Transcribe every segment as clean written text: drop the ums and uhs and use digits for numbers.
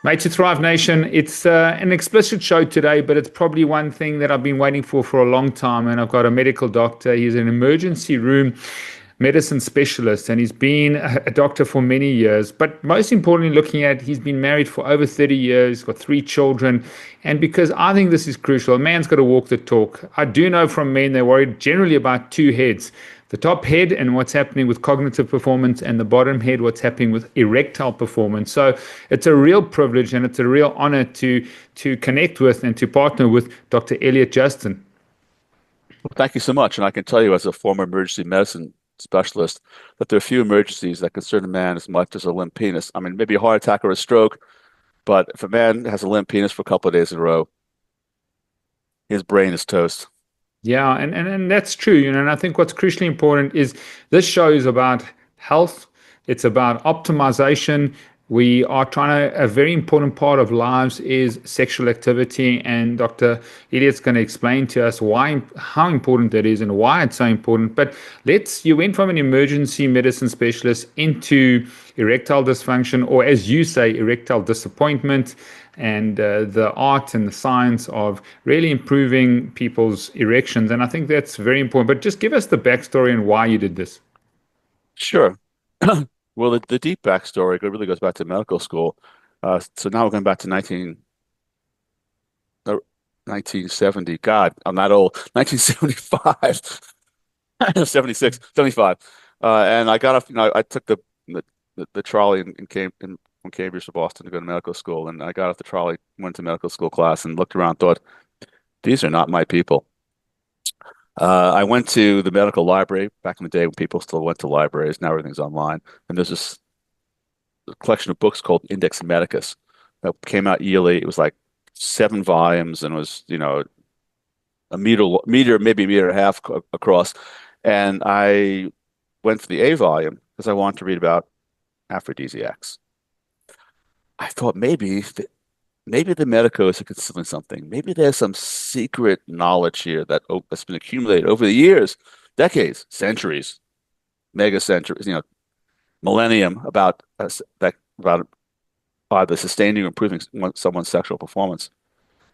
Mate to Thrive Nation, it's an explicit show today, but it's probably one thing that I've been waiting for a long time. And I've got a medical doctor. He's an emergency room medicine specialist, and he's been a doctor for many years. But most importantly, looking at, he's been married for over 30 years, got 3 children. And because I think this is crucial, a man's got to walk the talk. I do know from men, they're worried generally about two heads: the top head and what's happening with cognitive performance, and the bottom head, what's happening with erectile performance. So it's a real privilege and it's a real honor to connect with and to partner with Dr. Elliot Justin. Well, thank you so much. And I can tell you, as a former emergency medicine specialist, that there are few emergencies that concern a man as much as a limp penis. I mean, maybe a heart attack or a stroke, but if a man has a limp penis for a couple of days in a row, his brain is toast. Yeah, and that's true, and I think what's crucially important is this show is about health. It's about optimization. We are trying to, a very important part of lives is sexual activity, and Dr. Elliott's going to explain to us why, how important that is and why it's so important. But you went from an emergency medicine specialist into erectile dysfunction, or as you say, erectile disappointment, and the art and the science of really improving people's erections. And I think that's very important. But just give us the backstory and why you did this. Sure. Well, the deep backstory really goes back to medical school. So now we're going back to 1970. God, I'm not old. 1975, 76, 75. And I got off, I took the trolley from Cambridge to Boston to go to medical school. And I got off the trolley, went to medical school class and looked around, thought, these are not my people. I went to the medical library back in the day when people still went to libraries. Now everything's online. And there's this collection of books called Index Medicus that came out yearly. It was like 7 volumes and was, a meter, maybe a meter and a half across. And I went for the A volume because I wanted to read about aphrodisiacs. I thought maybe the medicos are concealing something. Maybe there's some secret knowledge here that's been accumulated over the years, decades, centuries, mega centuries, millennium about either sustaining or improving someone's sexual performance.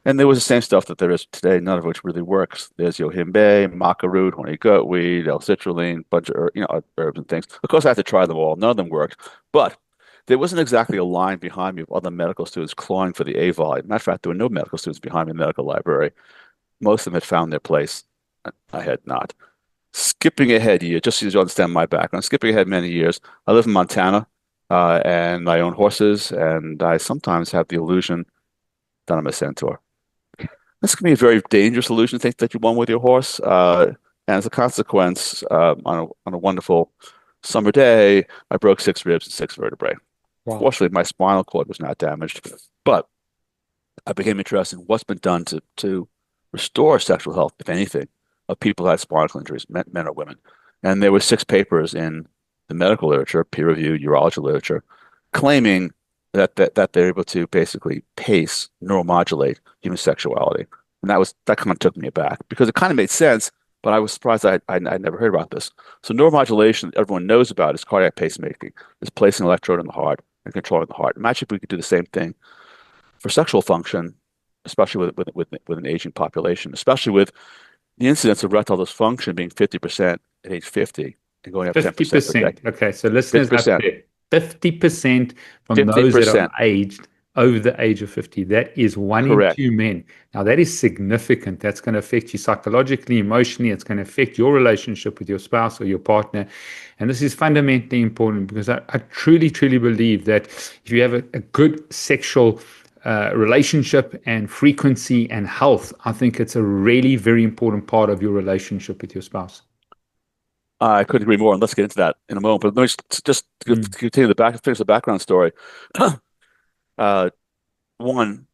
And there was the same stuff that there is today, none of which really works. There's yohimbe, maca root, horny goatweed, L-citrulline, bunch of herbs and things. Of course, I had to try them all. None of them worked, but there wasn't exactly a line behind me of other medical students clawing for the A volume. Matter of fact, there were no medical students behind me in the medical library. Most of them had found their place. I had not. Skipping ahead here, just so you understand my background, skipping ahead many years, I live in Montana, and I own horses, and I sometimes have the illusion that I'm a centaur. This can be a very dangerous illusion to think that you won with your horse. And as a consequence, on a wonderful summer day, I broke 6 ribs and 6 vertebrae. Wow. Fortunately, my spinal cord was not damaged, but I became interested in what's been done to restore sexual health, if anything, of people who had spinal injuries, men or women. And there were 6 papers in the medical literature, peer-reviewed urology literature, claiming that they're able to basically pace, neuromodulate human sexuality. And that kind of took me aback because it kind of made sense, but I was surprised I'd never heard about this. So neuromodulation, everyone knows about, is cardiac pacemaking. It's placing an electrode in the heart and controlling the heart. Imagine if we could do the same thing for sexual function, especially with an aging population, especially with the incidence of erectile dysfunction being 50% at age 50 and going up 10% per decade. Okay, so listeners 50%. out there, 50% from 50%. those that are aged over the age of 50. That is one Correct. in 2 men. Now, that is significant. That's going to affect you psychologically, emotionally. It's going to affect your relationship with your spouse or your partner. And this is fundamentally important because I truly, truly believe that if you have a good sexual relationship and frequency and health, I think it's a really very important part of your relationship with your spouse. I couldn't agree more, and let's get into that in a moment. But let me just continue finish the background story. One,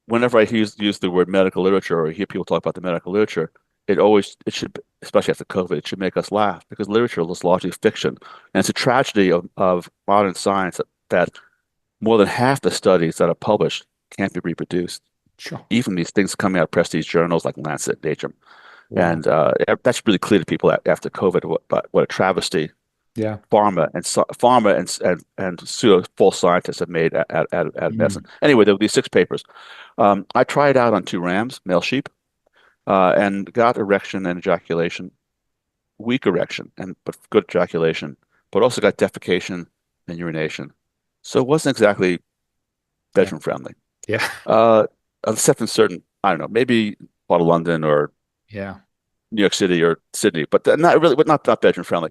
whenever I use the word medical literature or hear people talk about the medical literature, it should, especially after COVID, it should make us laugh because literature is largely fiction. And it's a tragedy of modern science that more than half the studies that are published can't be reproduced. Sure. Even these things coming out of prestige journals like Lancet, Nature. Wow. And that's really clear to people after COVID, what a travesty Yeah. Pharma and pseudo false scientists have made at medicine. Mm. Anyway, there were these six papers. I tried out on two rams, male sheep, and got erection and ejaculation, weak erection and but good ejaculation, but also got defecation and urination. So it wasn't exactly Yeah. bedroom friendly. Yeah. Uh, Except in certain, I don't know, maybe part of London or Yeah. New York City or Sydney, but not really, but not bedroom friendly.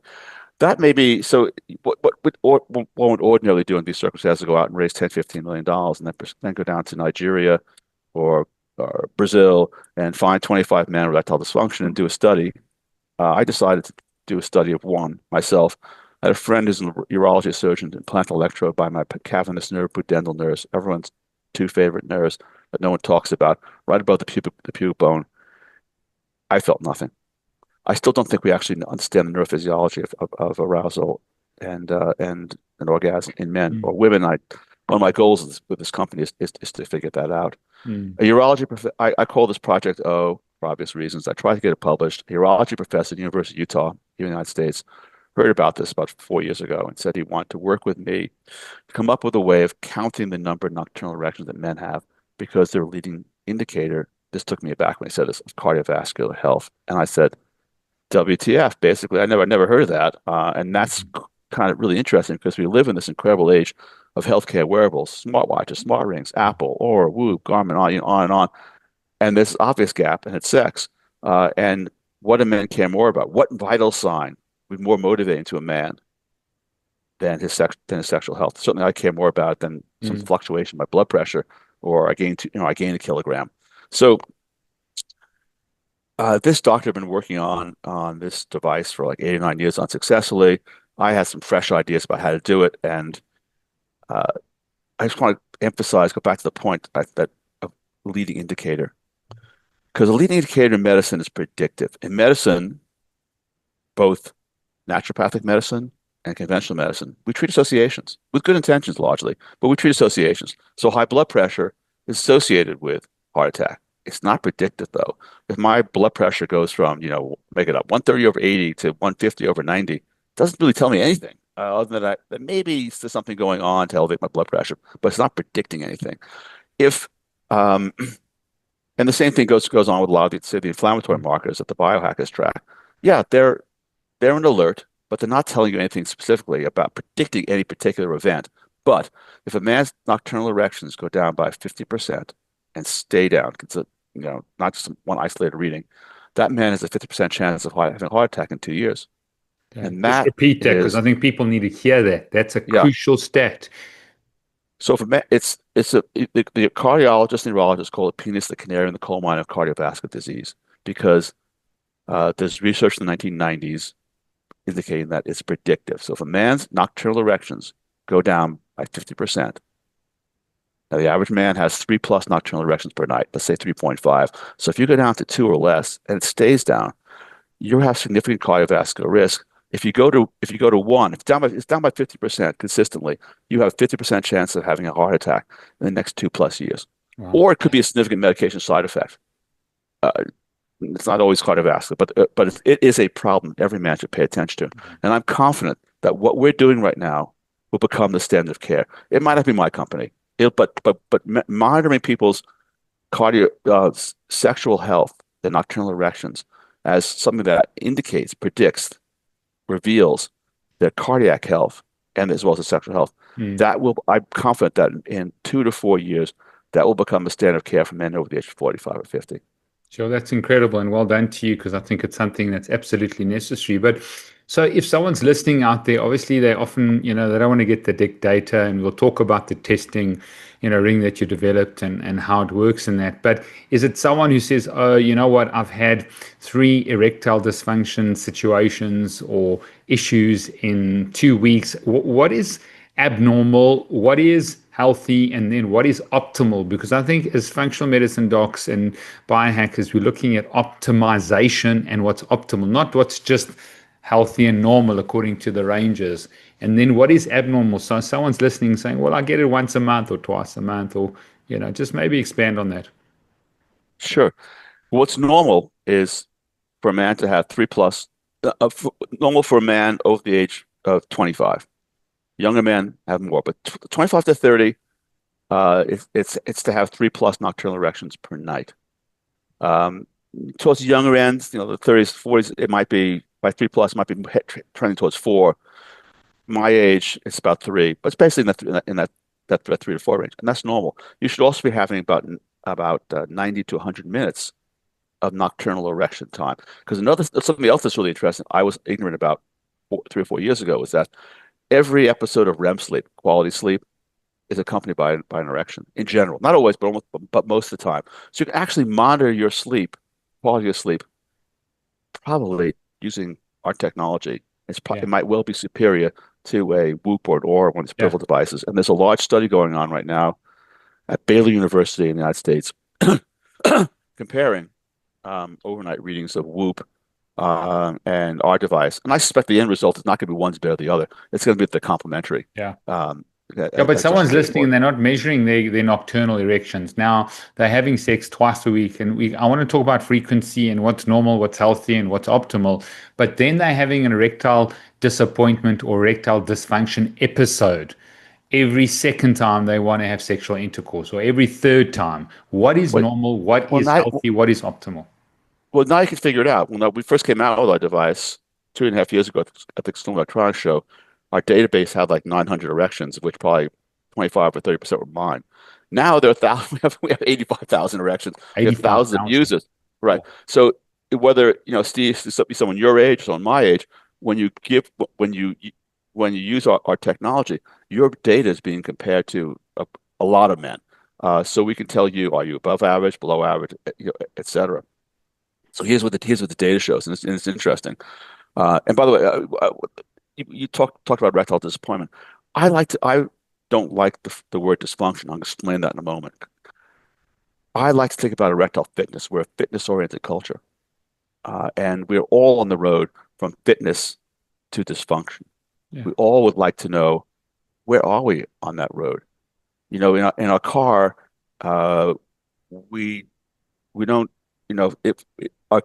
That may be so. What one would ordinarily do in these circumstances is go out and raise 10, $15 million and then go down to Nigeria or, or Brazil and find 25 men with erectile dysfunction and do a study. I decided to do a study of one myself. I had a friend who's a urology surgeon to implant an electrode by my cavernous nerve, pudendal nerves, everyone's two favorite nerves that no one talks about, right above the pubic bone. I felt nothing. I still don't think we actually understand the neurophysiology of arousal and orgasm in men Mm. or women. One of my goals with this company is to figure that out. Mm. A urology prof I call this project O for obvious reasons. I tried to get it published. A urology professor at the University of Utah here in the United States heard about this about 4 years ago and said he wanted to work with me to come up with a way of counting the number of nocturnal erections that men have because they're a leading indicator. This took me aback when he said this of cardiovascular health. And I said, WTF, basically. I never heard of that. And that's Mm. kind of really interesting because we live in this incredible age of healthcare wearables, smartwatches, smart rings, Apple, Aura, Whoop, Garmin, on and on. And there's an obvious gap, and it's sex. And what do men care more about? What vital sign would be more motivating to a man than his sexual health? Certainly, I care more about it than some Mm. fluctuation in my blood pressure, or I gained a kilogram. So this doctor had been working on this device for like 8 or 9 years unsuccessfully. I had some fresh ideas about how to do it, and uh, I just want to emphasize, go back to the point that a leading indicator, because a leading indicator in medicine is predictive. In medicine, both naturopathic medicine and conventional medicine, we treat associations with good intentions largely, but we treat associations. So high blood pressure is associated with heart attack. It's not predictive though. If my blood pressure goes from, make it up, 130 over 80 to 150 over 90, it doesn't really tell me anything. Other than that maybe there's something going on to elevate my blood pressure, but it's not predicting anything. If um, and the same thing goes on with a lot of say the inflammatory Mm. markers that the biohackers track. Yeah, they're an alert, but they're not telling you anything specifically about predicting any particular event. But if a man's nocturnal erections go down by 50% and stay down, not just one isolated reading, that man has a 50% chance of having a heart attack in 2 years. Okay. And Just that repeat that because I is, think people need to hear that. That's a yeah. crucial stat. So for men, the cardiologist and neurologist call it penis the canary in the coal mine of cardiovascular disease because there's research in the 1990s indicating that it's predictive. So if a man's nocturnal erections go down by 50%, now the average man has 3+ nocturnal erections per night, let's say 3.5. So if you go down to two or less and it stays down, you have significant cardiovascular risk. If you go to one, if it's down by 50% consistently, you have a 50% chance of having a heart attack in the next 2+ years. Wow. Or it could be a significant medication side effect. Uh, it's not always cardiovascular, but it is a problem every man should pay attention to. And I'm confident that what we're doing right now will become the standard of care. It might not be my company, but monitoring people's sexual health, the nocturnal erections, as something that predicts, reveals their cardiac health and as well as the sexual health. Mm. I'm confident that in 2 to 4 years, that will become the standard of care for men over the age of 45 or 50. Sure, that's incredible and well done to you because I think it's something that's absolutely necessary. But so if someone's listening out there, obviously they often, they don't want to get the dick data and we'll talk about the testing, ring that you developed and how it works in that. But is it someone who says, oh, you know what, I've had 3 erectile dysfunction situations or issues in 2 weeks. What is abnormal? What is healthy? And then what is optimal? Because I think as functional medicine docs and biohackers, we're looking at optimization and what's optimal, not what's just healthy and normal according to the ranges. And then what is abnormal? So someone's listening saying, well, I get it once a month or twice a month, or, just maybe expand on that. Sure. What's normal is for a man to have 3+, normal for a man over the age of 25. Younger men have more, but 25 to 30, it's to have 3+ nocturnal erections per night. Um, Towards the younger ends, the 30s, 40s, it might be by 3+, it might be trending towards 4. My age, it's about 3, but it's basically in that 3 to 4 range, and that's normal. You should also be having about 90 to 100 minutes of nocturnal erection time. Because something else that's really interesting, I was ignorant about 3 or 4 years ago, was that every episode of REM sleep, quality sleep, is accompanied by an erection in general. Not always, but most of the time. So you can actually monitor your sleep, quality of sleep, probably using our technology. It Yeah. might well be superior to a Whoop or one of these Yeah. peripheral devices. And there's a large study going on right now at Baylor University in the United States comparing overnight readings of Whoop and our device. And I suspect the end result is not going to be one's better than the other. It's going to be the complementary. Yeah. Um, Yeah, but as just someone's as listening and important. they're not measuring their nocturnal erections. Now they're having sex twice a week, and I want to talk about frequency and what's normal, what's healthy, and what's optimal. But then they're having an erectile disappointment or erectile dysfunction episode every second time they want to have sexual intercourse, or every third time. What is Well, normal? What well, is now, healthy? What is optimal? well, now you can figure it out. When we first came out with our device 2.5 years ago at the Consumer Electronics Show, our database had like 900 erections, of which probably 25 or 30% were mine. Now there are thousands, we have 85,000 erections. We have thousands of 85,000. users. Right. So whether, Steve, someone your age or someone my age, when you give, when you use our technology, your data is being compared to a lot of men. So we can tell you, are you above average, below average, et cetera. So here's what the data shows, and it's interesting. And by the way, you talked about erectile disappointment. I don't like the word dysfunction. I'll explain that in a moment. I like to think about erectile fitness. We're a fitness-oriented culture, and we're all on the road from fitness to dysfunction. Yeah. We all would like to know, where are we on that road? In our car, uh, we we don't, if our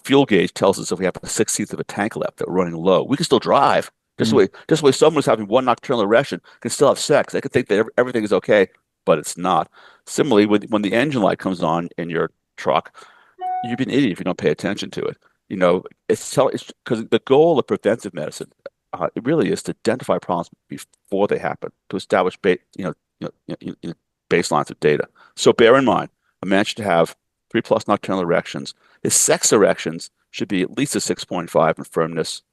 fuel gauge tells us if we have a 16th of a tank left that we're running low, we can still drive. Mm. Just the way someone who's having one nocturnal erection can still have sex. They can think that everything is okay, but it's not. Similarly, when the engine light comes on in your truck, you'd be an idiot if you don't pay attention to it. It's because the goal of preventive medicine, it really is to identify problems before they happen, to establish baselines of data. So bear in mind, a man should have 3+ nocturnal erections. His sex erections should be at least a 6.5 in firmness,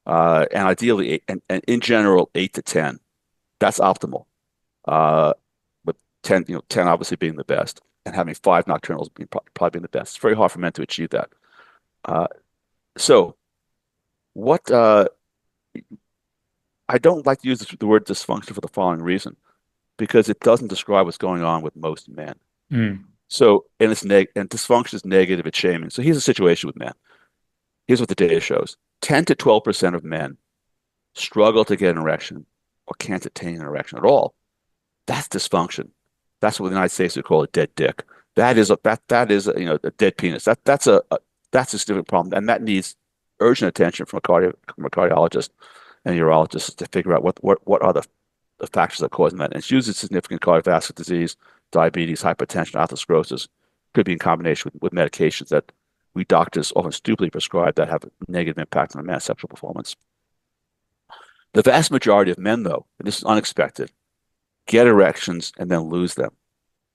and ideally, and in general, 8 to 10. That's optimal. Uh, with 10 obviously being the best, and having 5 nocturnals probably being the best. It's very hard for men to achieve that. Uh, so, what I don't like to use the word dysfunction for the following reason, because it doesn't describe what's going on with most men. Mm. So, and dysfunction is negative, it's shaming. So here's a situation with men. Here's what the data shows. 10 to 12% of men struggle to get an erection or can't attain an erection at all. That's dysfunction. That's what the United States would call a dead dick. That is a dead penis. That's a significant problem, and that needs urgent attention from a cardiologist and a urologist to figure out what are the factors that are causing that. And it's usually significant cardiovascular disease, diabetes, hypertension, atherosclerosis. Could be in combination with medications that we doctors often stupidly prescribe that have a negative impact on a man's sexual performance. The vast majority of men, though, and this is unexpected, get erections and then lose them,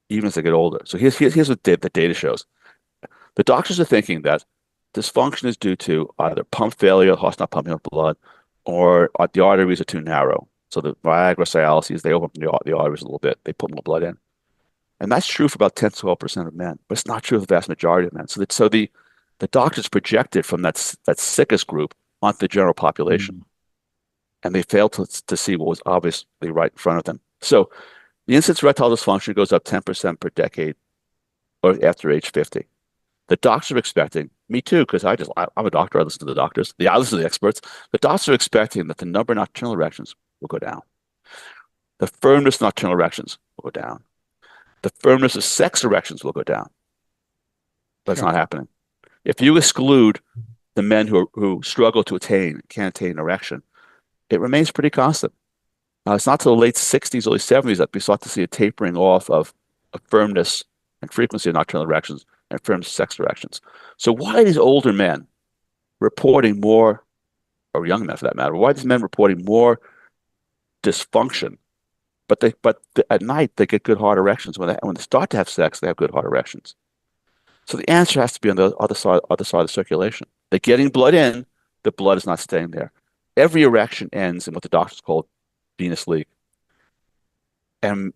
even as they get older. So here's what the data shows. The doctors are thinking that dysfunction is due to either pump failure, heart's not pumping enough blood, or the arteries are too narrow. So the Viagra, Cialis, they open up the arteries a little bit. They put more blood in. And that's true for about 10 to 12% of men, but it's not true for the vast majority of men. So the doctors projected from that sickest group onto the general population, Mm. and they failed to see what was obviously right in front of them. So the incidence of erectile dysfunction goes up 10% per decade or after age 50. The doctors are expecting, me too, because I'm a doctor, I listen to the doctors, I listen to the experts. The doctors are expecting that the number of nocturnal erections will go down. The firmness of nocturnal erections will go down. The firmness of sex erections will go down. But it's Sure. not happening. If you exclude the men who struggle to can't attain erection, it remains pretty constant. It's not till the late 60s, early 70s that we start to see a tapering off of firmness and frequency of nocturnal erections and firm sex erections. So why are these older men reporting more, or young men for that matter, why are these men reporting more dysfunction? At night they get good hard erections. When they start to have sex, they have good hard erections. So the answer has to be on the other side of the circulation. They're getting blood in, the blood is not staying there. Every erection ends in what the doctors call venous leak. And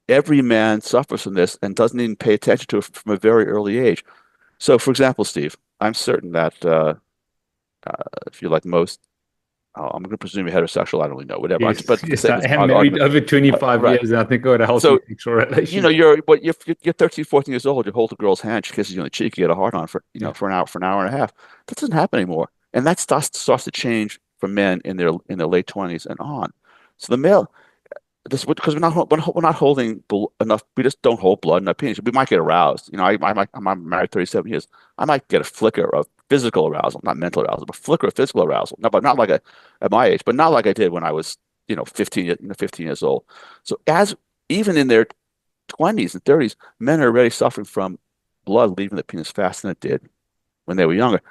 every man suffers from this and doesn't even pay attention to it from a very early age. So, for example, Steve, I'm certain that if you're like most, I'm going to presume you're heterosexual. I don't really know, whatever. But Yes, for the yes, sake I of this am married argument, over 25 right. years, and I think I got a healthy So, sexual relationship. you're 13, 14 years old. You hold a girl's hand, she kisses you on the cheek, you get a hard on Yeah. for an hour and a half. That doesn't happen anymore, and that starts to change for men in their late 20s and on. So the male, this because we're not holding enough. We just don't hold blood in our penis. We might get aroused. I'm married 37 years. I might get a flicker of physical arousal, not mental arousal, but flicker of physical arousal. No, but not like at my age, but not like I did when I was 15 years old. So as even in their 20s and 30s, men are already suffering from blood leaving the penis faster than it did when they were younger.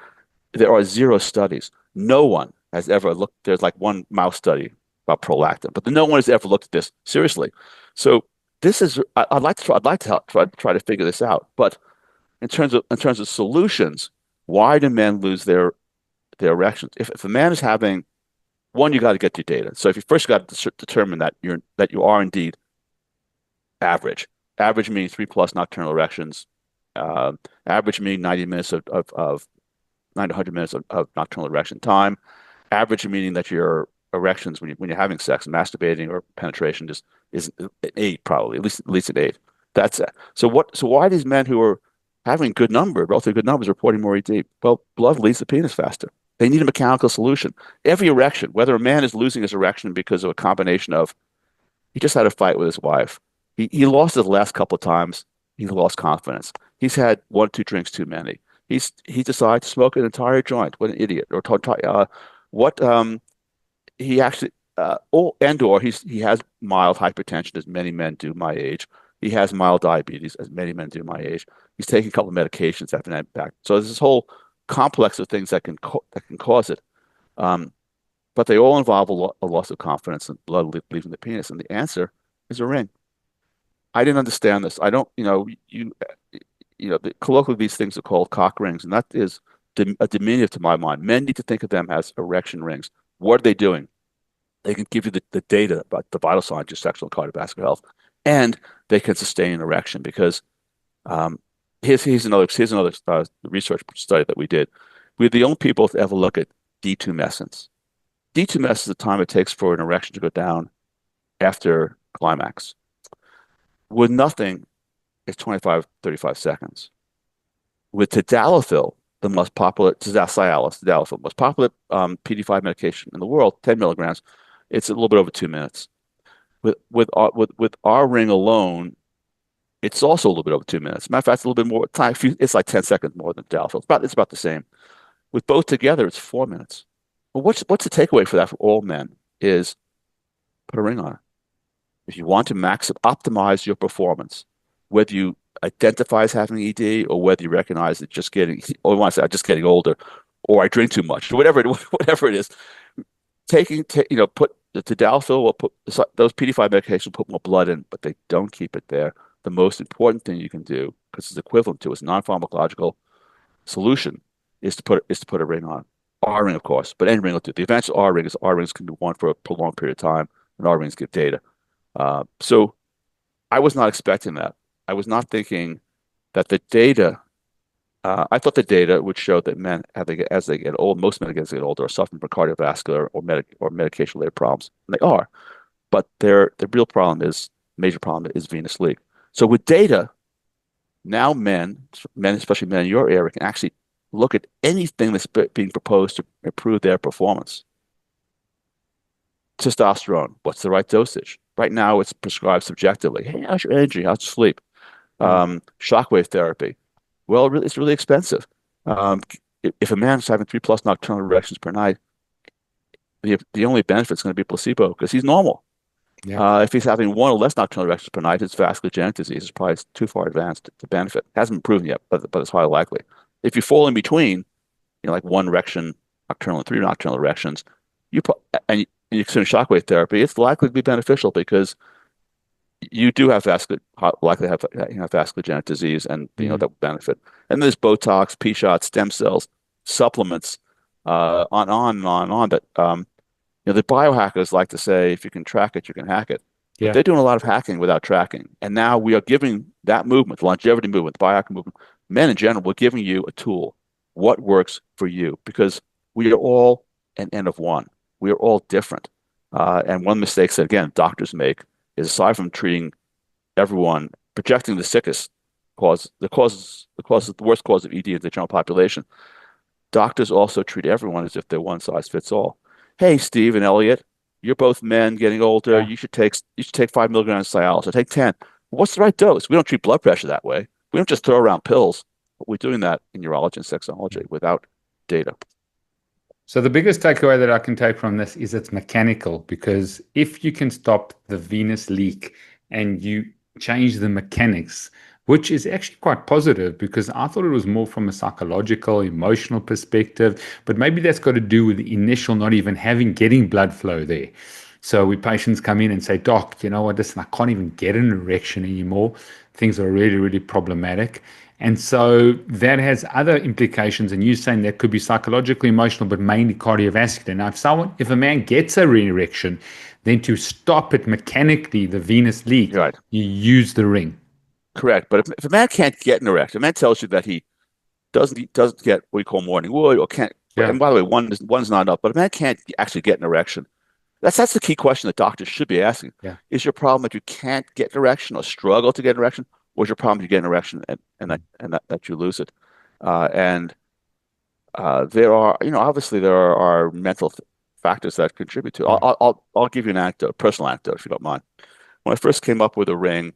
There are zero studies. No one has ever looked. There's like one mouse study about prolactin, but no one has ever looked at this seriously. So this is. I'd like to try. I'd like to try to figure this out. But in terms of solutions, why do men lose their erections? If a man is having one, you got to get your data. So if you first got to determine that you are indeed average. Average means 3+ nocturnal erections. Uh, Average mean 90 minutes of 90 to 100 minutes of nocturnal erection time. Average meaning that your erections when you're having sex, masturbating or penetration just is an 8 probably, at least an 8. That's it. So why are these men who are having relatively good numbers reporting more ED? Well, blood leaves the penis faster. They need a mechanical solution. Every erection, whether a man is losing his erection because of a combination of he just had a fight with his wife. He lost his last couple of times. He lost confidence. He's had one, two drinks too many. He decided to smoke an entire joint. What an idiot! What he actually or he has mild hypertension, as many men do my age. He has mild diabetes, as many men do my age. He's taking a couple of medications that have an impact. So there's this whole complex of things that can cause it. Um, but they all involve a loss of confidence and blood leaving the penis. And the answer is a ring. I didn't understand this. I don't, colloquially these things are called cock rings, and that is a diminutive to my mind. Men need to think of them as erection rings. What are they doing? They can give you the data about the vital signs, your sexual and cardiovascular health, and they can sustain an erection because um, here's another research study that we did. We're the only people to ever look at detumescence. Detumescence is the time it takes for an erection to go down after climax. With nothing, it's 25, 35 seconds. With tadalafil, the most popular, tadalafil, most popular PD5 medication in the world, 10 milligrams, it's a little bit over 2 minutes. With our ring alone, it's also a little bit over 2 minutes. Matter of fact, it's a little bit more time. It's like 10 seconds more than tadalafil. It's about the same. With both together, it's 4 minutes. Well, what's the takeaway for that for all men is put a ring on it. If you want to optimize your performance, whether you identify as having ED or whether you recognize it just getting, or you want to say I'm just getting older, or I drink too much, or whatever it is, put the tadalafil will put those PD5 medications put more blood in, but they don't keep it there. The most important thing you can do, because it's equivalent to, it's non-pharmacological solution, is to put a ring on. R ring, of course, but any ring will do. The advantage of R rings can be worn for a prolonged period of time, and R rings give data. So I was not expecting that. I was not thinking that the data. I thought the data would show that men, as they get old, most men as they get older, are suffering from cardiovascular or medication-related problems. And they are, but the real problem major problem is venous leak. So with data, now men, especially men in your area, can actually look at anything that's being proposed to improve their performance. Testosterone, what's the right dosage? Right now, it's prescribed subjectively. Hey, how's your energy? How's your sleep? Mm. Shockwave therapy. Well, it's really expensive. If a man's having 3+ nocturnal erections per night, the only benefit is going to be placebo because he's normal. Yeah. If he's having one or less nocturnal erections per night, his vascular disease is probably too far advanced to benefit. Hasn't been proven yet, but it's highly likely. If you fall in between, like one erection nocturnal and three nocturnal erections, you put and you consider shockwave therapy, it's likely to be beneficial because you do have likely have vascular disease, and Mm. that will benefit. And there's Botox, P shots, stem cells, supplements, on and on and on. That the biohackers like to say, if you can track it, you can hack it. But Yeah. they're doing a lot of hacking without tracking. And now we are giving that movement, the longevity movement, the biohacking movement, men in general, we're giving you a tool. What works for you? Because we are all an N of one. We are all different. And one mistake that, again, doctors make is aside from treating everyone, projecting the sickest the worst cause of ED in the general population, doctors also treat everyone as if they're one size fits all. Hey, Steve and Elliot, you're both men getting older. Yeah. You should take 5 milligrams of Cialis or take 10. What's the right dose? We don't treat blood pressure that way. We don't just throw around pills. But we're doing that in urology and sexology without data. So the biggest takeaway that I can take from this is it's mechanical, because if you can stop the venous leak and you change the mechanics, which is actually quite positive, because I thought it was more from a psychological, emotional perspective, but maybe that's got to do with the initial not even getting blood flow there. So we patients come in and say, Doc, you know what, listen, I can't even get an erection anymore. Things are really, really problematic. And so that has other implications. And you're saying that could be psychological, emotional, but mainly cardiovascular. Now, if a man gets a erection, then to stop it mechanically, the venous leak, You're right. you use the ring. Correct. But if a man can't get an erection, a man tells you that he doesn't get what we call morning wood or can't. Yeah. And by the way, one's not enough. But a man can't actually get an erection. That's the key question that doctors should be asking. Yeah. Is your problem that you can't get an erection or struggle to get an erection, or is your problem you get an erection and that you lose it? And there are, obviously there are mental factors that contribute to it. Yeah. I'll give you an anecdote, a personal anecdote, if you don't mind. When I first came up with a ring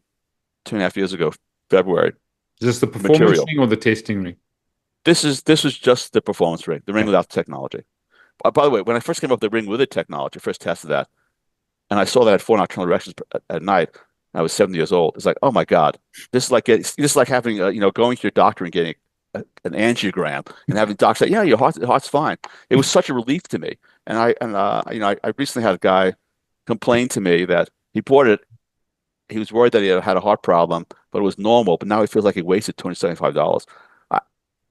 2.5 years ago, February, Is this the performance material. ring or the testing ring? This was just the performance ring, the ring Yeah. without the technology. By the way, when I first came up with the ring with the technology, first tested that, and I saw that I had four nocturnal erections at night. I was 70 years old. It's like, oh my God, this is like having going to your doctor and getting an angiogram and having the doctor say, yeah, your heart's fine. It was such a relief to me. And I recently had a guy complain to me that he bought it. He was worried that he had a heart problem, but it was normal. But now he feels like he wasted $275. I,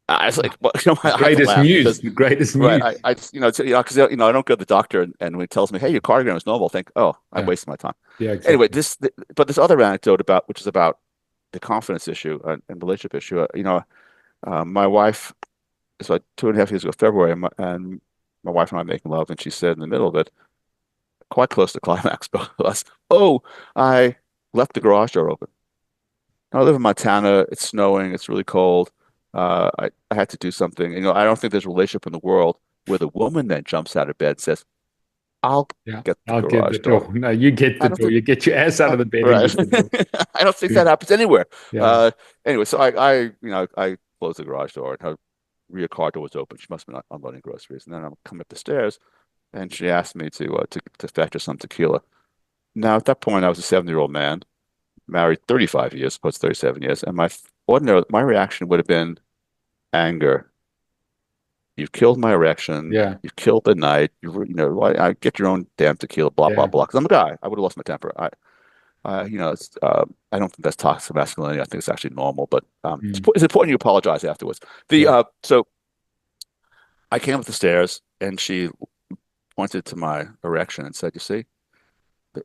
I was like, well, The I had to greatest laugh news. because The greatest right. news. Because I don't go to the doctor and when he tells me, "Hey, your cardiogram is normal," I think, "Oh, I Yeah. wasted my time." Yeah, Anyway, exactly. but this other anecdote which is about the confidence issue and relationship issue. My wife, it's like 2.5 years ago, February, and my wife and I making love, and she said in the middle of it, quite close to climax, both of us, "Oh, I left the garage door open. I live in Montana. It's snowing. It's really cold. I had to do something. I don't think there's a relationship in the world where the woman then jumps out of bed and says, I'll Yeah. get the I'll get the garage door. door. No, you get I the don't door. think, You get your ass out of the bed and right. get the door. I don't think that happens anywhere. Yeah. Anyway, so I closed the garage door and her rear car door was open. She must have been unloading groceries. And then I'm coming up the stairs and she asked me to fetch her some tequila. Now, at that point, I was a 70-year-old man, married 35 years, supposed 37 years. And my reaction would have been anger. You've killed my erection. Yeah. You've killed the night. I get your own damn tequila, blah, blah, Yeah. blah. Because I'm a guy. I would have lost my temper. I don't think that's toxic masculinity. I think it's actually normal, but Mm. it's important you apologize afterwards. Yeah. So I came up the stairs and she pointed to my erection and said, "You see,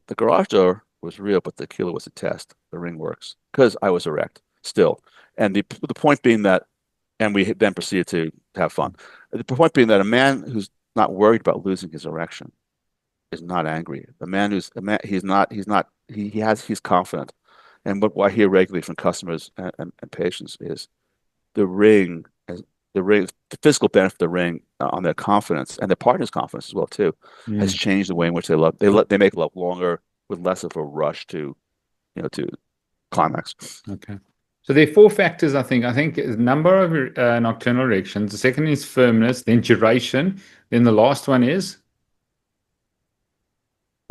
the garage door was real, but the tequila was a test. The ring works because I was erect still." And the point being that, and we then proceeded to have fun. The point being that a man who's not worried about losing his erection is not angry. He's confident. And what I hear regularly from customers and patients is the ring, the physical benefit of the ring on their confidence and their partner's confidence as well too, has Mm. changed the way in which they love. They make love longer with less of a rush to climax. Okay. So there are four factors, I think. I think number of nocturnal erections. The second is firmness, then duration. Then the last one is.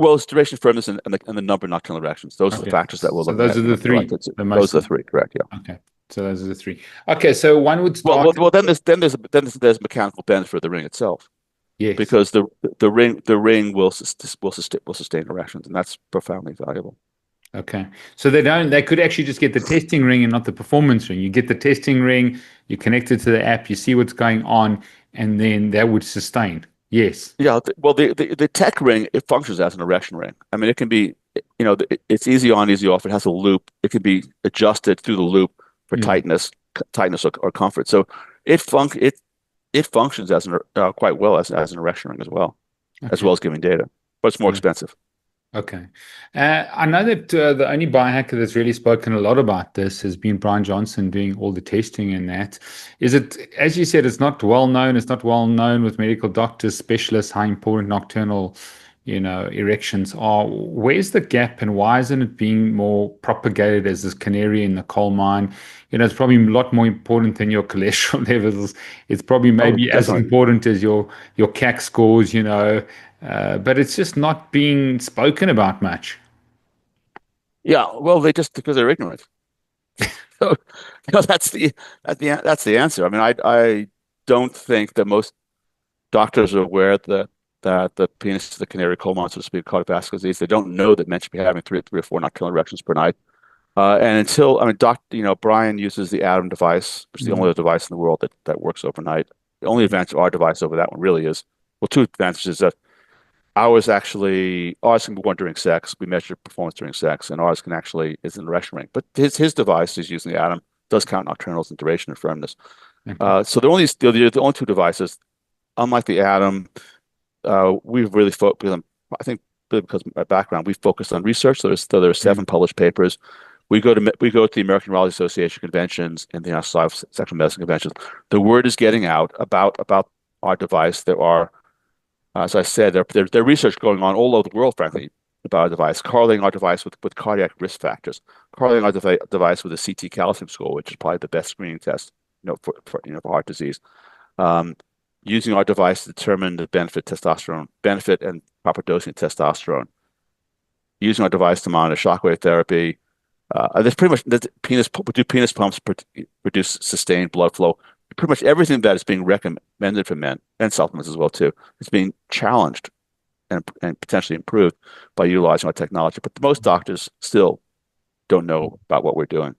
Well, it's duration, firmness, and the number of nocturnal erections. Those are the Okay. factors that we're So looking those at are in the the three, elected. the most. Those are the three, correct? Yeah. Okay. So those are the three. Okay. So one would Well, start. well, well there's mechanical benefit of the ring itself Yes. because the ring will sustain erections, and that's profoundly valuable. Okay. So they could actually just get the testing ring and not the performance ring. You get the testing ring, you connect it to the app, you see what's going on, and then that would sustain. Yes. Yeah, the tech ring, it functions as an erection ring. I mean, it can be, it's easy on, easy off. It has a loop. It can be adjusted through the loop for Yeah. tightness or comfort. So it functions as quite well as an erection ring as Okay. well as giving data, but it's more Yeah. expensive. Okay. I know that the only biohacker that's really spoken a lot about this has been Brian Johnson doing all the testing and that. Is it, as you said, it's not well known. It's not well known with medical doctors, specialists, how important nocturnal, erections are. Where's the gap and why isn't it being more propagated as this canary in the coal mine? It's probably a lot more important than your cholesterol levels. It's probably Oh, maybe as definitely. important as your CAC scores. But it's just not being spoken about much. Yeah, well, because they're ignorant. So, that's the answer. I mean, I don't think that most doctors are aware that the penis is the canary coal mine, so to speak, cardiovascular disease. They don't know that men should be having three or four nocturnal erections per night. And until, I mean, Brian uses the Atom device, which is the only Mm, other device in the world that works overnight. The only advantage of our device over that one really is, well, two advantages that ours can be worn during sex. We measure performance during sex, and ours can actually is an erection ring. But his device is using the Atom, does count nocturnals and duration and firmness. okay. So the only two devices, unlike the Atom, we've really focused on, I think, really because of my background, we've focused on research. There are Mm, 7 published papers. We go to the American Urology Association conventions and the National Sexual Medicine conventions. The word is getting out about our device. There are, as I said, there research going on all over the world, frankly, about our device, correlating our device with cardiac risk factors, correlating our device with a CT calcium score, which is probably the best screening test, for heart disease. Um, Using our device to determine the benefit and proper dosing of testosterone. Using our device to monitor shockwave therapy. There's pretty much we do penis pumps produce sustained blood flow. Pretty much everything that is being recommended for men and supplements as well too is being challenged and potentially improved by utilizing our technology. But most doctors still don't know about what we're doing.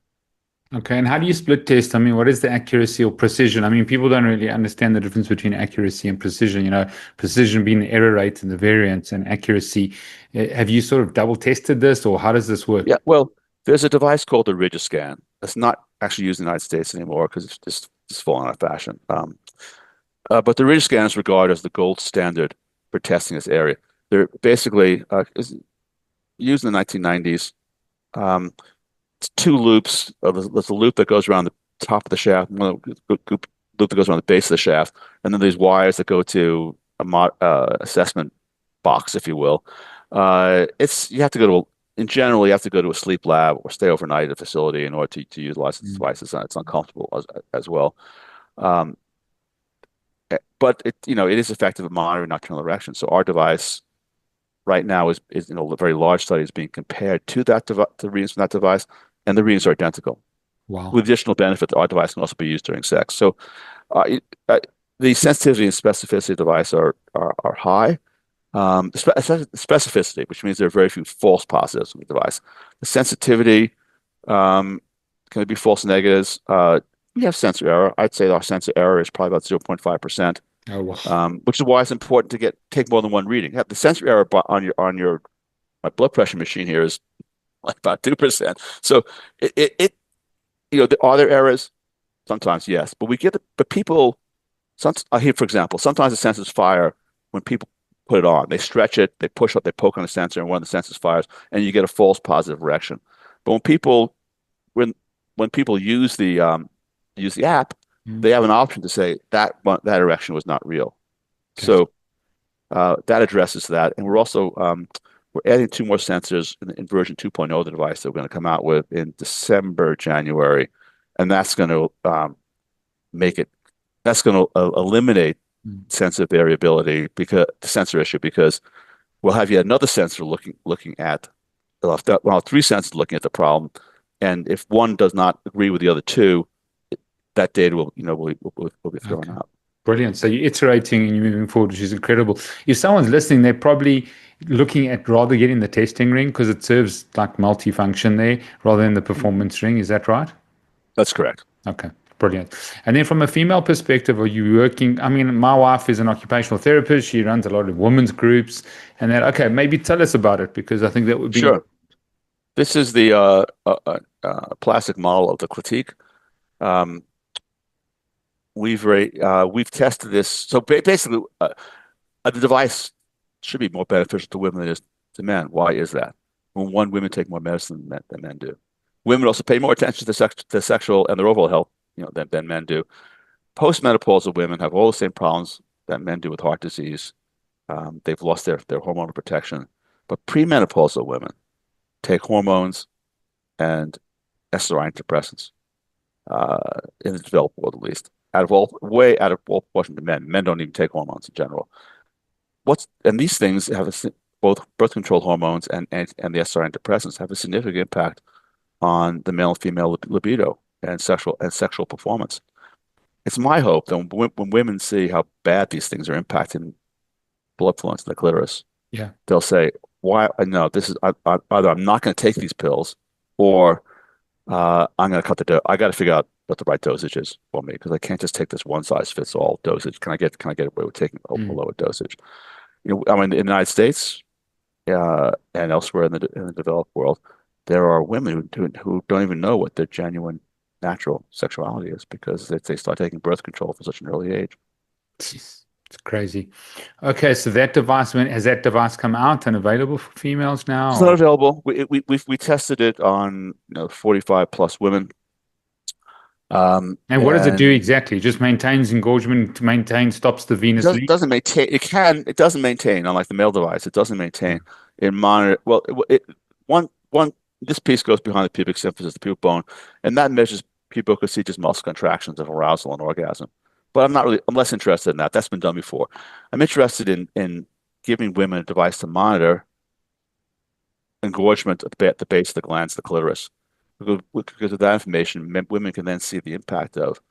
okay. And how do you split test? I mean, what is the accuracy or precision? I mean, people don't really understand the difference between accuracy and precision. Precision being the error rate and the variance, and accuracy. Have you sort of double tested this, or how does this work? Yeah, well, there's a device called the Rigiscan. It's not actually used in the United States anymore because it's just fallen out of fashion. But the Rigiscan is regarded as the gold standard for testing this area. They're basically is used in the 1990s. Um, it's 2 loops. There's a loop that goes around the top of the shaft, one loop that goes around the base of the shaft, and then there's wires that go to a assessment box, if you will. It's you have to go to in general, you have to go to a sleep lab or stay overnight at a facility in order to utilize this Mm, device. It's uncomfortable as well. Um, but it is effective at monitoring nocturnal erection. So our device right now is a very large study is being compared to the readings from that device, and the readings are identical. wow. With additional benefit, our device can also be used during sex. So uh, it- uh, the sensitivity and specificity of the device are high. Specificity, which means there are very few false positives with the device. The sensitivity um, can be false negatives. We have sensor error. I'd say our sensor error is probably about 0.5%, Oh, wow. which is why it's important to take more than one reading. The sensor error on your my blood pressure machine here is like about 2%. So are there errors? Sometimes yes, but people. Here, for example, sometimes the sensors fire when people put it on. They stretch it, they push up, they poke on the sensor, and one of the sensors fires, and you get a false positive erection. But when people use the app, Mm, they have an option to say that erection was not real. okay. So that addresses that, and we're adding 2 more sensors in version 2.0 of the device that we're going to come out with in December, January, and that's going to make it that's going to eliminate Mm, sensor variability because the sensor issue because We'll have yet another sensor looking at well, three sensors looking at the problem, and if one does not agree with the other two, that data will be thrown Okay. out. Brilliant. So you're iterating and you're moving forward, which is incredible. If someone's listening, they're probably looking at rather getting the testing ring because it serves like multifunction there rather than the performance ring. Is that right? That's correct. Okay. Brilliant. And then from a female perspective, are you working? I mean, my wife is an occupational therapist. She runs a lot of women's groups and that. Okay, maybe tell us about it because I think that would be. Sure. This is the plastic model of the critique. Um, we've tested this. So basically, the device should be more beneficial to women than it is to men. Why is that? Well, one, women take more medicine than men do. Women also pay more attention to sexual and their overall health, than men do. Postmenopausal women have all the same problems that men do with heart disease. They've lost their hormonal protection. But premenopausal women take hormones and SSRI antidepressants, in the developed world at least. Way out of all proportion to men. Men don't even take hormones in general. And these things have both birth control hormones and the SSRI antidepressants have a significant impact on the male and female libido and sexual performance. It's my hope that when women see how bad these things are impacting blood flow into the clitoris, Yeah. they'll say, "Why? No, this is either I'm not going to take these pills, or I'm going to cut the dose. I got to figure out what the right dosage is for me because I can't just take this one size fits all dosage. Can I get away with taking a Mm. lower dosage? I mean, in the United States, and elsewhere in the developed world, there are women who don't even know what their genuine natural sexuality is because they start taking birth control from such an early age. Jeez, it's crazy. Okay, so has that device come out and available for females now? It's not Or? available. We tested it on 45 plus women. And what does it do And exactly? Just maintains engorgement, stops the it venous does, leak. doesn't maintain. It doesn't maintain. Unlike the male device, it doesn't Yeah. maintain. It monitor. Well, one. This piece goes behind the pubic symphysis, the pubic bone, and that measures pubic just muscle contractions of arousal and orgasm. But I'm less interested in that. That's been done before. I'm interested in giving women a device to monitor engorgement at the base of the glands, the clitoris. Because of that information, women can then see the impact of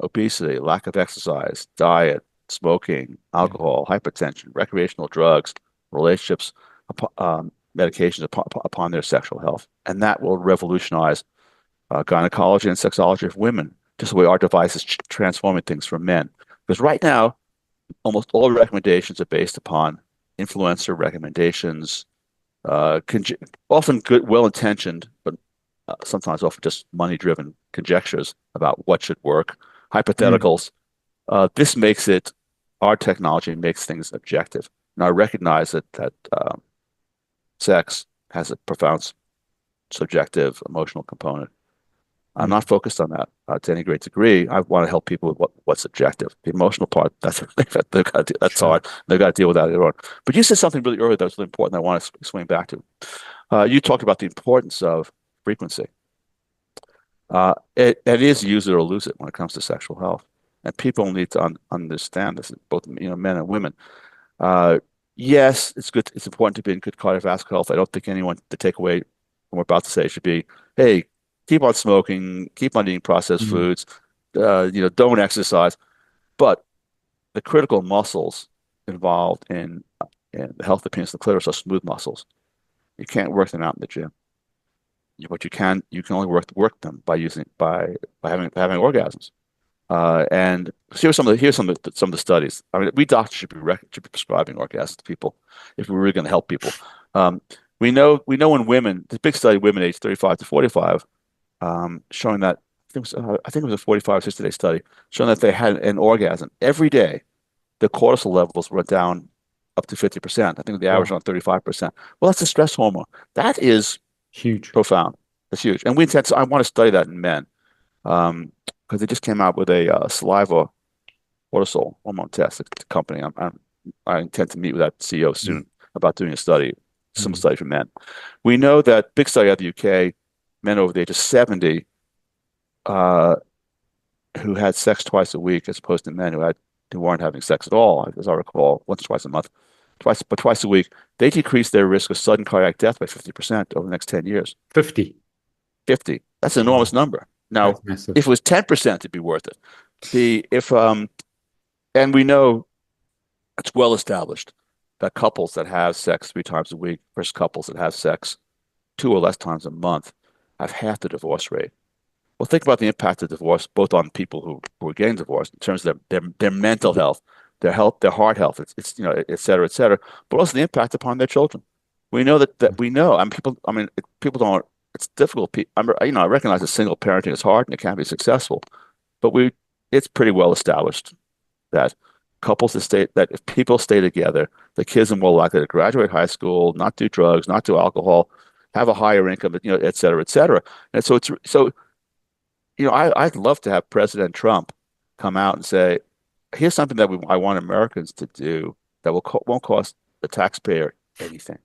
obesity, lack of exercise, diet, smoking, Yeah. alcohol, hypertension, recreational drugs, relationships, medications upon their sexual health. And that will revolutionize gynecology and sexology of women, just the way our device is transforming things for men. Because right now, almost all recommendations are based upon influencer recommendations, often good, well-intentioned, but sometimes often just money-driven conjectures about what should work, Mm. hypotheticals. This makes it, our technology makes things objective. And I recognize that sex has a profound subjective emotional component. I'm Mm. not focused on that to any great degree. I want to help people with what's objective. The emotional part, that's Sure. hard. They've got to deal with that later on. But you said something really earlier that was really important. I want to swing back to. You talked about the importance of frequency. It is use it or lose it when it comes to sexual health, and people need to understand this, both men and women. Uh, yes, it's good. It's important to be in good cardiovascular health. I don't think anyone the takeaway from what we're about to say should be, hey, keep on smoking, keep on eating processed Mm. foods, don't exercise. But the critical muscles involved in the health of the penis and the clitoris are smooth muscles. You can't work them out in the gym. But you can only work them by having orgasms. And here's some of the studies. I mean, we doctors should be prescribing orgasms to people if we're really going to help people. Um, we know in women, the big study, women aged 35 to 45, showing that I think it was a 45 60-day study showing that they had an orgasm every day. The cortisol levels went down up to 50%. I think the average Wow. on 35%. Well, that's a stress hormone. That is Huge. profound. That's huge. And I want to study that in men because they just came out with a saliva cortisol hormone test. The company. I intend to meet with that CEO Mm. soon about doing a study, some Mm. study for men. We know that big study out of the UK, men over the age of 70 uh, who had sex twice a week as opposed to men who weren't having sex at all, as I recall, once or twice a month. twice a week, they decrease their risk of sudden cardiac death by 50% over the next 10 years. 50. 50. That's an enormous Wow, number. Now, that's massive. if it was 10%, it'd be worth it. The if and we know it's well established that couples that have sex 3 times a week versus couples that have sex 2 or less times a month have half the divorce rate. Well, think about the impact of divorce both on people who are getting divorced in terms of their mental health, their heart health, it's et cetera, but also the impact upon their children. We know that we know. People don't. It's difficult. I recognize that single parenting is hard and it can be successful, but it's pretty well established that that if people stay together, the kids are more likely to graduate high school, not do drugs, not do alcohol, have a higher income, et cetera, et cetera. And I'd love to have President Trump come out and say, here's something that I want Americans to do that won't cost the taxpayer anything.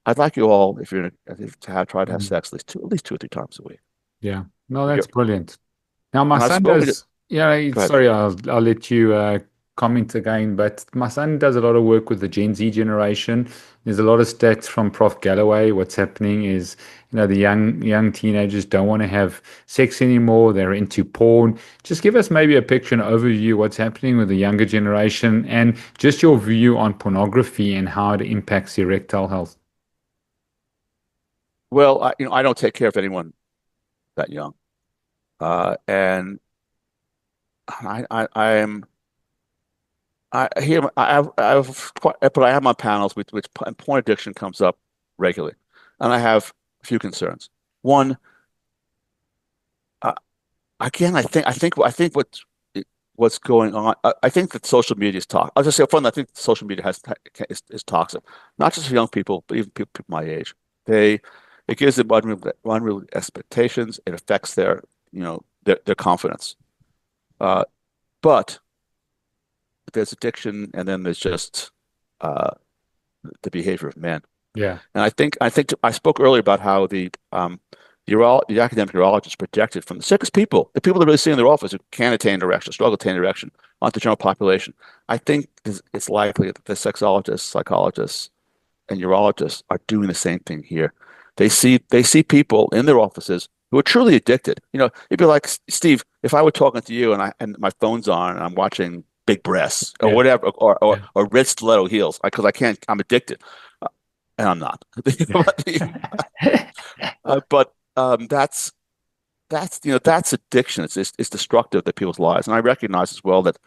I'd like you all, if you're try to have Mm. sex at least 2 or 3 times a week. Yeah. No, that's You're- brilliant. Now, my and I've son spoken to, does, yeah, go ahead. sorry, I'll let you comment again, but my son does a lot of work with the Gen Z generation. There's a lot of stats from Prof. Galloway. What's happening is, the young teenagers don't want to have sex anymore. They're into porn. Just give us maybe a picture and overview what's happening with the younger generation and just your view on pornography and how it impacts erectile health. Well, I don't take care of anyone that young. And I am but I have my panels which porn addiction comes up regularly, and I have a few concerns. One, uh, again, I think what's going on. I think that social media is toxic. I'll just say up front, I think social media is toxic, not just for young people, but even people my age. It gives them unreal expectations. It affects their confidence. Uh, but there's addiction, and then there's just uh, the behavior of men. Yeah. And I think I spoke earlier about how the academic urologists projected from the sickest people, the people that really see in their office who can't attain erection, struggle to attain erection, onto the general population. I think it's likely that the sexologists, psychologists, and urologists are doing the same thing here. They see people in their offices who are truly addicted. It'd be like, Steve, if I were talking to you and my phone's on and I'm watching big breasts or Yeah. whatever, Yeah. or red stiletto heels, because I can't, I'm addicted, and I'm not. Yeah. But that's addiction. It's destructive to people's lives, and I recognize as well that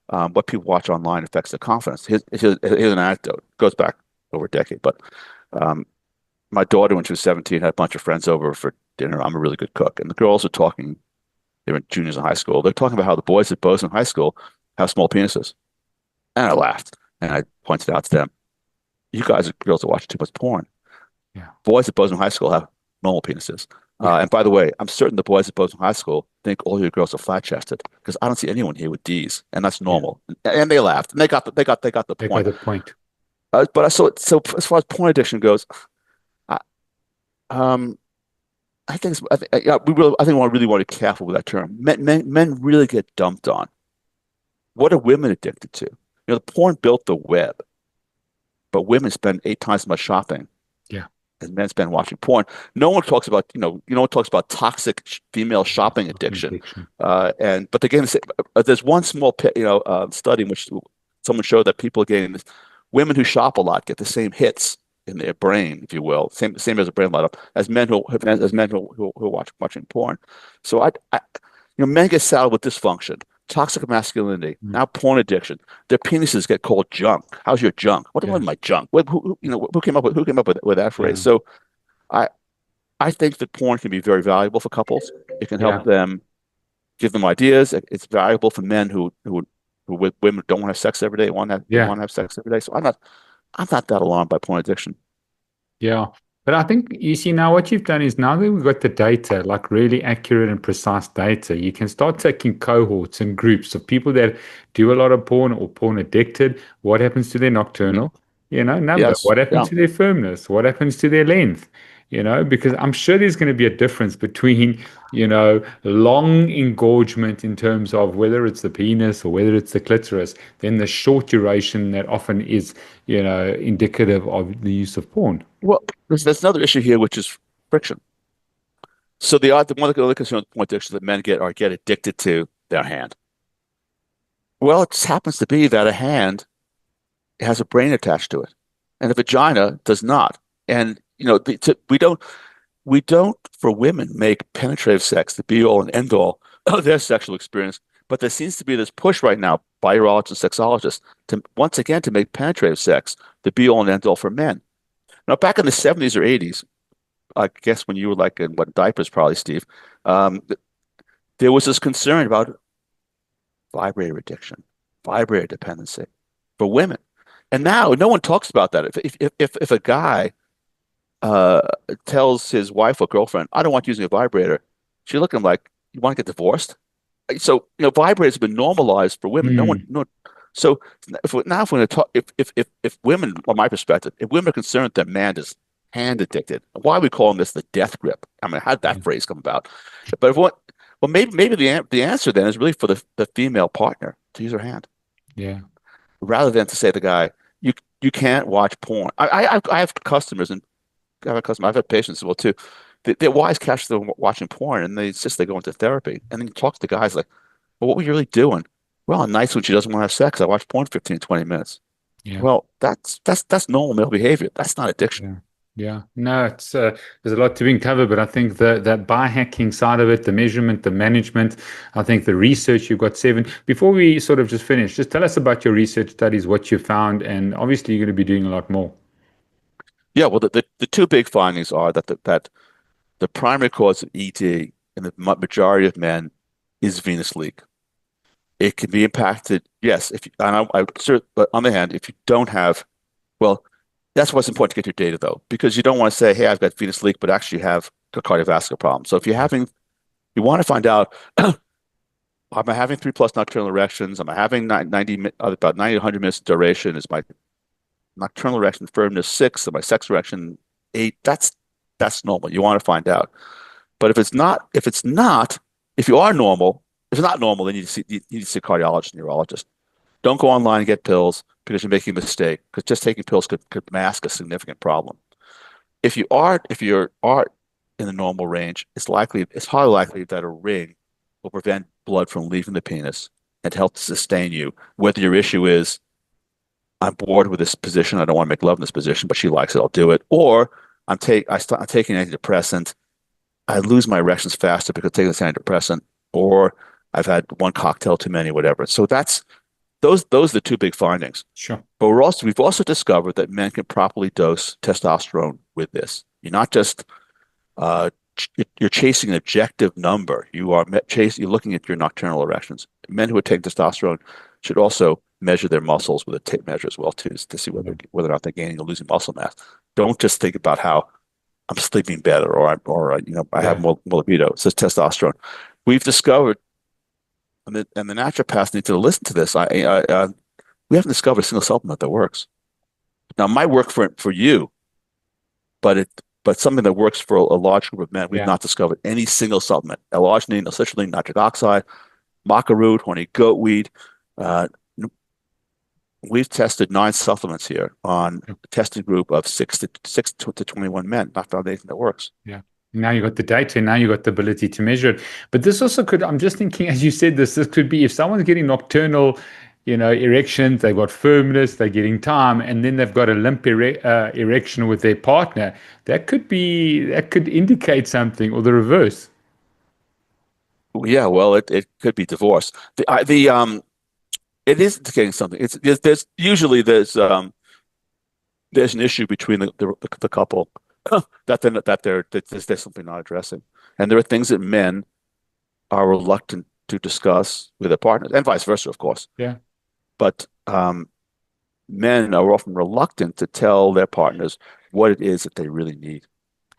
what people watch online affects their confidence. Here's an anecdote. It goes back over a decade, but um, my daughter, when she was 17, had a bunch of friends over for dinner. I'm a really good cook, and the girls are talking. They were juniors in high school. They're talking about how the boys at Bozeman High School have small penises, and I laughed and I pointed out to them, "You guys, girls, are watching too much porn. Yeah. Boys at Bozeman High School have normal penises." Yeah. And by the way, I'm certain the boys at Bozeman High School think all your girls are flat-chested because I don't see anyone here with D's, and that's Yeah. normal. And they laughed, and they got the They got point. the point. So as far as porn addiction goes, I, um, yeah, I think we really want to be careful with that term. Men really get dumped on. What are women addicted to? The porn built the web, but women spend 8 times as much shopping Yeah. as men spend watching porn. No one talks about, no one talks about toxic female shopping addiction. Addiction. But again, there's one small, study in which someone showed that women who shop a lot get the same hits in their brain, if you will, same as a brain light up as men who watching porn. So men get saddled with dysfunction, toxic masculinity, Mm. now porn addiction. Their penises get called junk. How's your junk? What do you Yeah. mean my junk? Who came up with that phrase? Yeah. So I I think that porn can be very valuable for couples. It can Yeah. help them, give them ideas. It's valuable for men who with women don't want to have sex every day, they Yeah. want to have sex every day. So I'm not that alarmed by porn addiction. Yeah. But I think you see now what you've done is now that we've got the data, like really accurate and precise data, you can start taking cohorts and groups of people that do a lot of porn or porn addicted. What happens to their Mhm. nocturnal, number? Yes. What happens Yeah. to their firmness? What happens to their length? because I'm sure there's going to be a difference between, long engorgement in terms of whether it's the penis or whether it's the clitoris, then the short duration that often is, indicative of the use of porn. Well, there's another issue here, which is friction. So one of the other concern point addictions that men get addicted to their hand. Well, it just happens to be that a hand has a brain attached to it, and the vagina does not. And we don't for women make penetrative sex the be all and end all of their sexual experience. But there seems to be this push right now by urologists and sexologists to once again to make penetrative sex the be all and end all for men. Now, back in the 70s or 80s, I guess when you were like in what diapers, probably, Steve, um, there was this concern about vibrator addiction, vibrator dependency for women. And now no one talks about that. If a guy uh, tells his wife or girlfriend, "I don't want you using a vibrator," she look at him like, "You want to get divorced?" So vibrators have been normalized for women. No one, Mm, no. So if we're going to talk, if women, from my perspective, if women are concerned that man is hand addicted, why are we calling this the death grip? I mean, how did yeah, that phrase come about? But if what, well, maybe the answer then is really for the female partner to use her hand yeah, rather than to say to the guy, you can't watch porn. I have customers and I've had patients as well too. Their wives catch them watching porn and they insist they go into therapy. And then you talk to the guys like, well, what were you really doing? Well, on nights when she doesn't want to have sex, I watch porn 15, 20 minutes. yeah. Well, that's normal male behavior. That's not addiction. Yeah. Yeah. No, there's a lot to be covered, but I think that biohacking side of it, the measurement, the management, I think the research, you've got seven. Before we sort of just finish, just tell us about your research studies, what you found, and obviously you're going to be doing a lot more. Yeah, well, the two big findings are that the primary cause of ED in the majority of men is venous leak. It can be impacted, yes, if you, and but on the hand, if you don't have, well, that's what's important to get your data though, because you don't want to say, hey, I've got venous leak, but actually you have a cardiovascular problem. So if you want to find out, am I having 3+ nocturnal erections? Am I having 90, about 90 to 100 minutes duration? Is my nocturnal erection firmness 6? Is my sex erection 8? That's normal. You want to find out. But if you are normal, if it's not normal, then you need to see a cardiologist and neurologist. Don't go online and get pills because you're making a mistake. Because just taking pills could mask a significant problem. If you are in the normal range, it's highly likely that a ring will prevent blood from leaving the penis and help to sustain you. Whether your issue is I'm bored with this position, I don't want to make love in this position, but she likes it, I'll do it, or I'm taking an antidepressant, I lose my erections faster because taking this antidepressant, or I've had one cocktail too many, whatever. So those are the two big findings. Sure. But we've also discovered that men can properly dose testosterone with this. You're not just uh, you're chasing an objective number. You're looking at your nocturnal erections. Men who are taking testosterone should also measure their muscles with a tape measure as well too, to see Yeah. whether or not they're gaining or losing muscle mass. Don't just think about how I'm sleeping better or I have Yeah. more libido. It says testosterone. We've discovered, and the naturopaths need to listen to this. We haven't discovered a single supplement that works. Now, it might work for you, but something that works for a large group of men, we've Yeah. not discovered any single supplement. L-arginine, L-citrulline, nitric oxide, maca root, horny goatweed. Uh, we've tested 9 supplements here on Yeah. a testing group of 6 to 21 men. Not found anything that works. Yeah. Now you got the data, now you got the ability to measure it. But this also could, I'm just thinking, as you said, this could be if someone's getting nocturnal, erections, they've got firmness, they're getting time, and then they've got a erection with their partner. That could indicate something, or the reverse. Yeah, well, it could be divorce. It is indicating something. There's usually there's an issue between the couple that there's something not addressing, and there are things that men are reluctant to discuss with their partners, and vice versa, of course. Yeah. But men are often reluctant to tell their partners what it is that they really need.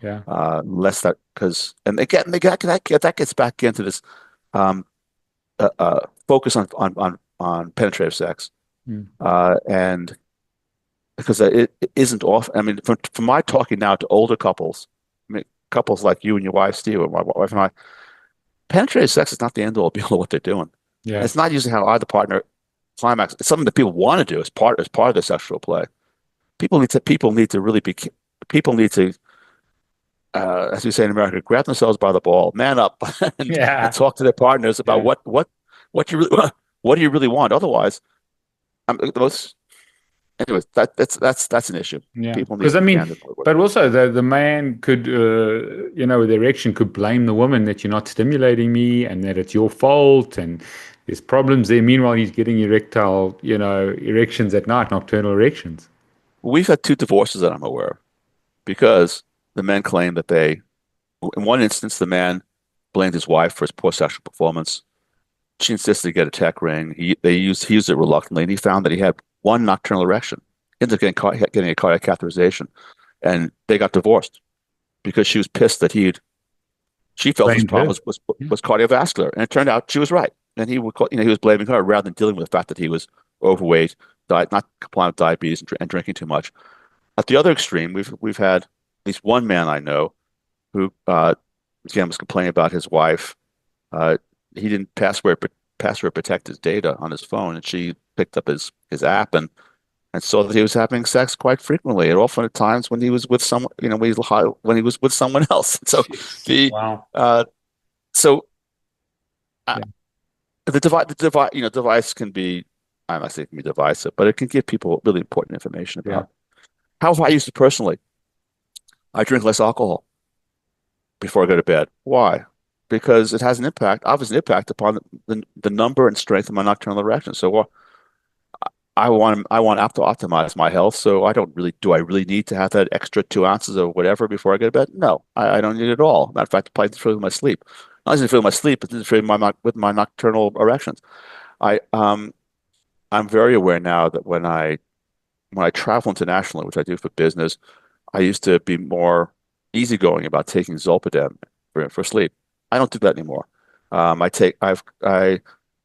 Yeah. Less that because and that gets back into this um, focus on penetrative sex, Mm. and because it isn't often. I mean, from my talking now to older couples, I couples like you and your wife, Steve, or my wife and I, penetrative sex is not the end all be all of what they're doing. And Yeah. it's not usually how either partner climax. It's something that people want to do as part of their sexual play. People need to really be people need to as we say in America, grab themselves by the ball, man up, and Yeah. talk to their partners about Yeah. what you really what do you really want. Otherwise, the most anyways that's an issue. Yeah. People need Because to I be mean, candid with. but also the man could, with erection could blame the woman that you're not stimulating me and that it's your fault and there's problems there. Meanwhile, he's getting erectile, erections at night, nocturnal erections. We've had two divorces that I'm aware of because the men claim that in one instance, the man blamed his wife for his poor sexual performance. She insisted he get a tech ring. He used it reluctantly, and he found that he had one nocturnal erection. Ended up getting a cardiac catheterization, and they got divorced because she was pissed that she felt his Blamed problem her. was cardiovascular, and it turned out she was right. And he was blaming her rather than dealing with the fact that he was overweight, not compliant with diabetes, and drinking too much. At the other extreme, we've had at least one man I know who again was complaining about his wife. Uh, he didn't password protect his data on his phone, and she picked up his app and saw that he was having sex quite frequently, and often at times when he was with someone, when he was with someone else. So Jeez. the Wow. uh, so uh, Yeah. the device can be, I'm not saying it can be divisive, but it can give people really important information Yeah. about how I use it personally. I drink less alcohol before I go to bed. Why? Because it has an impact, obviously an impact upon the number and strength of my nocturnal erections. So I want to optimize my health. So do I really need to have that extra 2 ounces of whatever before I go to bed? No, I don't need it at all. Matter of fact, it probably interferes with my sleep. Not only interfere with my sleep, but interfere with my nocturnal erections. I I'm very aware now that when I travel internationally, which I do for business, I used to be more easygoing about taking Zolpidem for sleep. I don't do that anymore.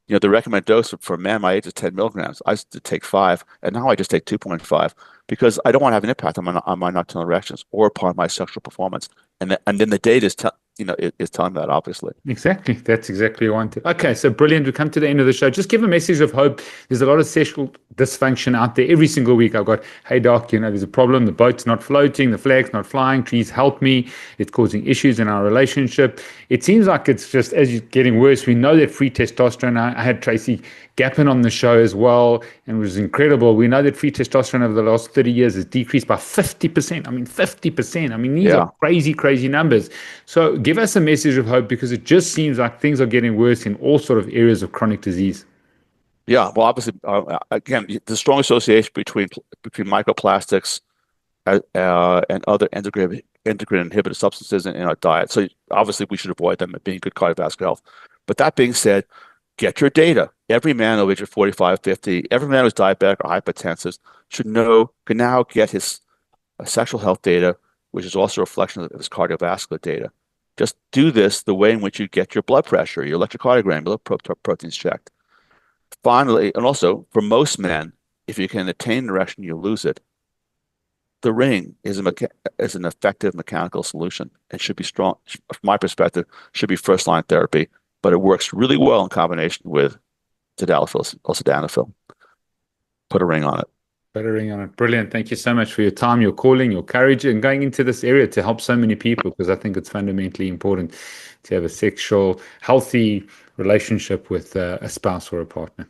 The recommended dose for men my age is 10 milligrams. I used to take 5, and now I just take 2.5 because I don't want to have an impact on my nocturnal erections or upon my sexual performance. And then the data is telling that obviously. Exactly. That's exactly what I wanted. Okay, so brilliant. We come to the end of the show. Just give a message of hope. There's a lot of sexual dysfunction out there. Every single week I've got, hey doc, there's a problem. The boat's not floating, the flag's not flying. Please help me. It's causing issues in our relationship. It seems like it's just as it's getting worse. We know that free testosterone. I had Tracy Gappin on the show as well, and it was incredible. We know that free testosterone over the last 30 years has decreased by 50%. I mean, 50%. I mean, these are Yeah. crazy, crazy numbers. So give us a message of hope because it just seems like things are getting worse in all sort of areas of chronic disease. Yeah. Well, obviously, again, the strong association between microplastics and other endocrine inhibitor substances in our diet. So obviously we should avoid them being good cardiovascular health. But that being said, get your data. Every man over age of 45, 50, every man who's diabetic or hypertensive can now get his sexual health data, which is also a reflection of his cardiovascular data. Just do this the way in which you get your blood pressure, your electrocardiogram, your proteins checked. Finally, and also for most men, if you can attain an erection, you lose it. The ring is an effective mechanical solution. It should be strong, from my perspective, should be first line therapy, but it works really well in combination with tadalafil or sildenafil. Put a ring on it. Buttering on it. Brilliant. Thank you so much for your time, your calling, your courage, and going into this area to help so many people because I think it's fundamentally important to have a sexual, healthy relationship with a spouse or a partner.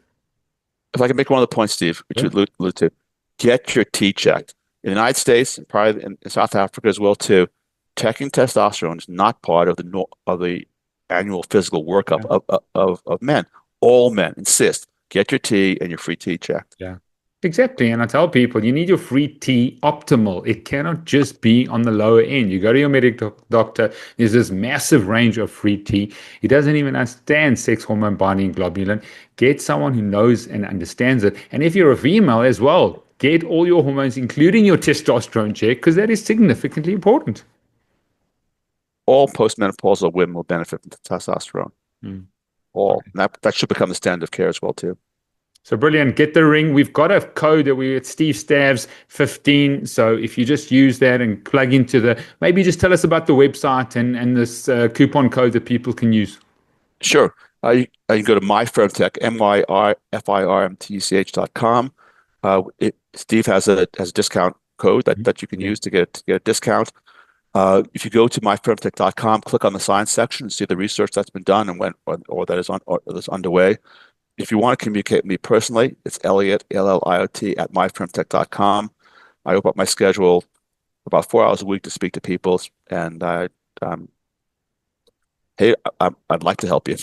If I can make one other point, Steve, which you Sure. alluded to, get your T checked. In the United States and probably in South Africa as well too, checking testosterone is not part of the annual physical workup Yeah. of men. All men insist get your T and your free T checked. Yeah. Exactly. And I tell people you need your free T optimal. It cannot just be on the lower end. You go to your medical doctor, there's this massive range of free T. He doesn't even understand sex hormone binding globulin. Get someone who knows and understands it. And if you're a female as well, get all your hormones, including your testosterone check, because that is significantly important. All postmenopausal women will benefit from testosterone. Mm. All. And that should become the standard of care as well too. So brilliant. Get the ring. We've got a code that we at SteveStavs 15. So if you just use that and plug into maybe just tell us about the website and this coupon code that people can use. Sure. You can go to myFirmTech, MYFirmtech.com. Steve has a discount code that you can use to get a discount. If you go to myfirmtech.com, click on the science section and see the research that's been done and or that is underway. If you want to communicate with me personally, it's Elliot, Elliot, at myfirmtech.com. I open up my schedule about 4 hours a week to speak to people, and hey, I'd like to help you.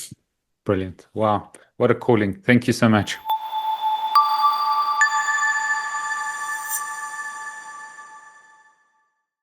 Brilliant. Wow. What a calling. Thank you so much.